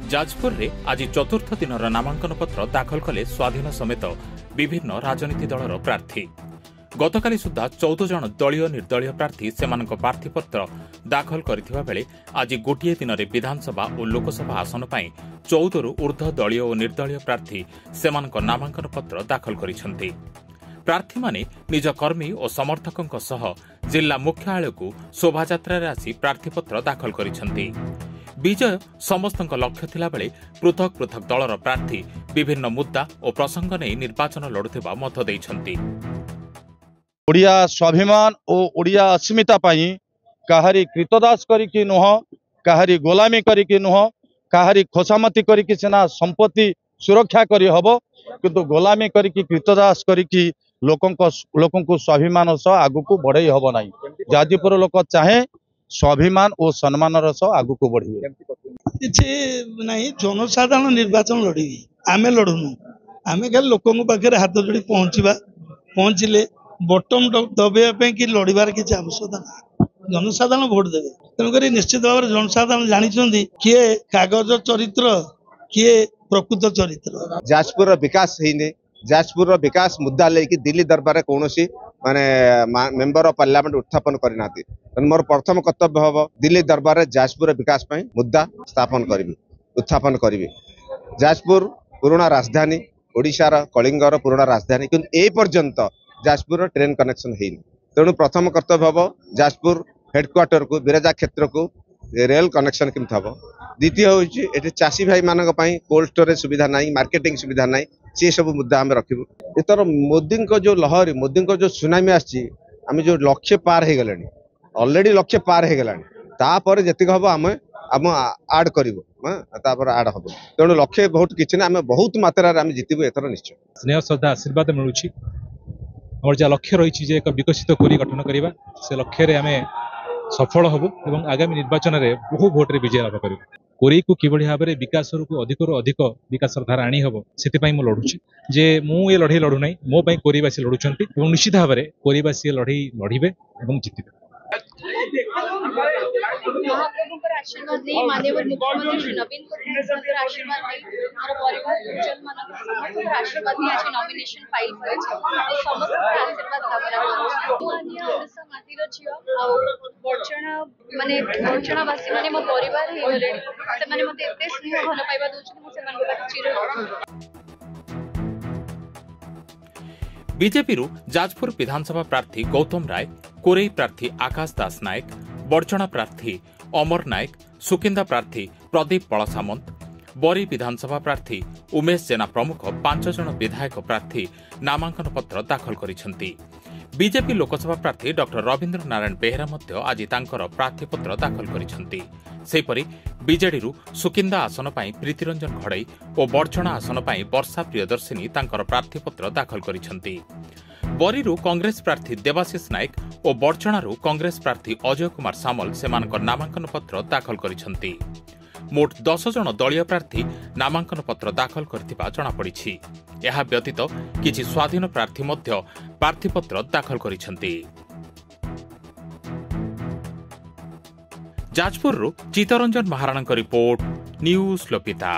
जाजपुर रे आज चतुर्थ दिन नामांकन पत्र दाखल कले स्वाधीन समेत विभिन्न राजनीति दलर प्रार्थी। गतकाली सुधा 14 जन दलीय निर्दलीय प्रार्थी सेमानक प्रार्थीपत्र दाखल करथिबा बेले आज गोटिए दिन में विधानसभा और लोकसभा आसन पर 14 रु ऊर्ध्व दलीय और निर्दलीय प्रार्थी सेमानक नामांकन पत्र दाखल करिसेंति। प्रार्थी माने निज कर्मी और समर्थकों सह जिला मुख्यालय को शोभायात्रा आसी प्रार्थीपत्र दाखल करिसेंति। विजय समस्त लक्ष्य थिला बेले पृथक पृथक दलर प्रार्थी विभिन्न मुद्दा और प्रसंग नहीं निर्वाचन लड़ुवा मत देइछंती। ओडिया स्वाभिमान और ओडिया अस्मिता पाई काहारी कृतदास करिकी नुह, काहारी गोलामी करिकी नुह, काहारी खोसामती करिकी सेना संपत्ति सुरक्षा करी हबो, किंतु गोलामी करिकी कृतदास करिकी लोकन को स्वाभिमान सह आगु को बढ़ई हबो नाही। जाजपुर लोक चाहे स्वाभिमान और सम्मान सह आगु को बढ़िए। किछि नहीं जनसाधारण निर्वाचन लड़ी आमे लड़ुनु, आमे खाली लोकन पाखे हाथ जोड़ी पहुंचले बटम दबाई कि लड़ार किसी आवश्यकता ना। जनसाधारण भोट देवे, तेणुक निश्चित भाव में जनसाधारण जानते किए कागज चरित्र किए प्रकृत चरित्र। जाजपुर विकास होने जाजपुर विकास मुद्दा लेकिन दिल्ली दरबार कौन माने मेंबर ऑफ पार्लियामेंट उत्थापन करना। मोर प्रथम कर्तव्य हम दिल्ली दरबार जाजपुर विकास मुद्दा स्थापन करी उत्थापन करी। जाजपुर पुराना राजधानी ओडिशार कलिंगर पुराना राजधानी, किंतु ए पर्यंत जाजपुर ट्रेन कनेक्शन है। तेणु प्रथम कर्तव्य हम जाजपुर हेडक्वार्टर को बिरजा क्षेत्र को रेल कनेक्शन केमती हम। द्वितीय हूँ चाषी भाई मान कोल्ड स्टोरेज सुविधा ना, मार्केटिंग सुविधा ना, सी सब मुद्दा आम रखू। इतर मोदी जो लहरी मोदी जो सुनामी आम जो लक्ष्य पार हो गले अलरेडी लक्ष्य पार हो गला तापर जी हम आम आड कर आड हम। तेणु लक्ष्य बहुत किसी ना आम बहुत मात्रा जितबू एथर निश्चय। स्नेह श्रद्धा आशीर्वाद मिलूँ और जहाँ लक्ष्य रही एक विकसित कोरी गठन करवा से लक्ष्य आम सफल हबु एवं आगामी निर्वाचन में बहु भोट्रे विजय लाभ कर कोरी को कि भाव में विकास को अधिक अधिक विकास धारा आनी हम से लड़ुची जे मु ये लड़े लड़ू ना मो कोरीवासी लड़ुंट निश्चित भाव में कोरीवासी लड़े लड़े और जितबे। आशीर्वाद नहीं माननीय मुख्यमंत्री श्री नवीन पट्टनायक आशीर्वाद नहीं मोर परिवार उज्जवल मान आशीर्वाद नहीं आज नॉमिनेशन फाइल कर समस्त आशीर्वाद कामना ओडिशा माटीर झील आ बड़चणा माने बड़चणावासी माने मो परिवार हे गले से माने मते एते स्नेह भल पाइबा दोछ मु से मान चिर। बीजेपी रु जाजपुर विधानसभा प्रार्थी गौतम राय, कोरेई प्रार्थी आकाश दास नायक, बड़चणा प्रार्थी अमर नायक, सुकिंदा प्रार्थी प्रदीप पळसामंत, बरी विधानसभा प्रार्थी उमेश जेना प्रमुख 5 जन विधायक प्रार्थी नामांकन पत्र दाखल करिसेंति। बीजेपी लोकसभा प्रार्थी डॉक्टर रविंद्र नारायण बेहेरा मध्य आज तांकर प्रार्थीपत्र दाखल करिसेंति। सेपरि बीजेडी रु सुकिंदा आसन पाई प्रीतिरंजन घड़ई और बड़चणा आसन पाई वर्षा प्रियदर्शिनी तांकर प्रार्थीपत्र दाखल करिसेंति। बरीरु कांग्रेस प्रार्थी देवाशीष नायक और बड़चणारू कांग्रेस प्रार्थी अजय कुमार सामल सेमानकर नामांकन पत्र दाखल करिसेंति। मोट 10 जन दलीय प्रार्थी नामांकन पत्र दाखल करथिबा जणा पड़िछि। एहा व्यतीत किछि स्वाधीन प्रार्थी मध्य प्रार्थीपत्र दाखल करिसेंति। जाजपुररू चित्तरंजन महाराणा रिपोर्ट, न्यूज लोपिता।